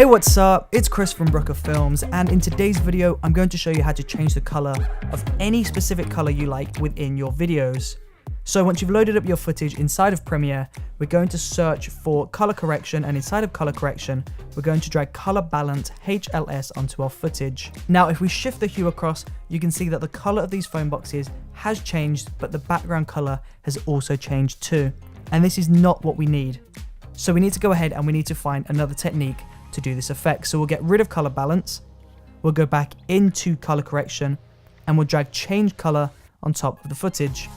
Hey, what's up? It's Chris from Brooker Films, and in today's video I'm going to show you how to change the color of any specific color you like within your videos. So once you've loaded up your footage inside of Premiere, we're going to search for color correction, and inside of color correction we're going to drag color balance HLS onto our footage. Now if we shift the hue across, you can see that the color of these phone boxes has changed, but the background color has also changed too, and this is not what we need. So we need to go ahead and we need to find another technique to do this effect. So we'll get rid of color balance, we'll go back into color correction, and we'll drag change color on top of the footage.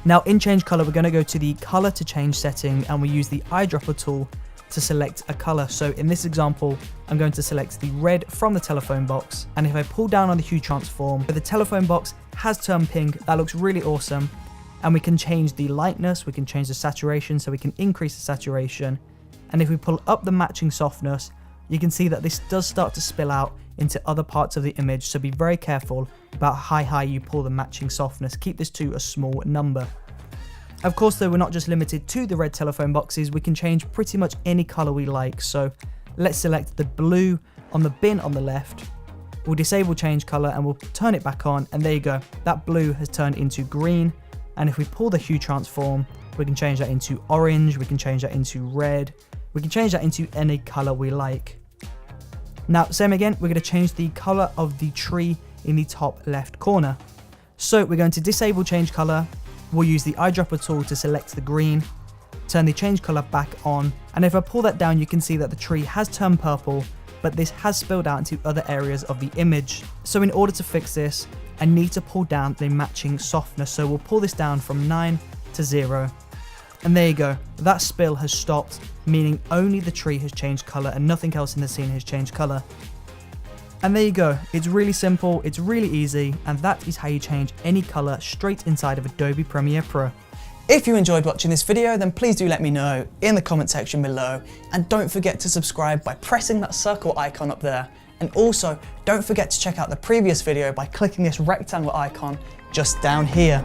Now in change color, we're going to go to the color to change setting, and we use the eyedropper tool to select a color. So in this example, I'm going to select the red from the telephone box, and if I pull down on the hue transform, the telephone box has turned pink. That looks really awesome. And we can change the lightness, we can change the saturation, so we can increase the saturation. And if we pull up the matching softness, you can see that this does start to spill out into other parts of the image, so be very careful about how high you pull the matching softness. Keep this to a small number. Of course though, we're not just limited to the red telephone boxes, we can change pretty much any color we like. So let's select the blue on the bin on the left, we'll disable change color and we'll turn it back on, and there you go, that blue has turned into green. And if we pull the hue transform, we can change that into orange, we can change that into red, we can change that into any color we like. Now, same again, we're going to change the color of the tree in the top left corner. So we're going to disable change color, we'll use the eyedropper tool to select the green, turn the change color back on, and if I pull that down, you can see that the tree has turned purple, but this has spilled out into other areas of the image. So in order to fix this, I need to pull down the matching softness. So we'll pull this down from 9 to 0. And there you go, that spill has stopped, meaning only the tree has changed color and nothing else in the scene has changed color. And there you go, it's really simple, it's really easy, and that is how you change any color straight inside of Adobe Premiere Pro. If you enjoyed watching this video, then please do let me know in the comment section below, and don't forget to subscribe by pressing that circle icon up there. And also, don't forget to check out the previous video by clicking this rectangle icon just down here.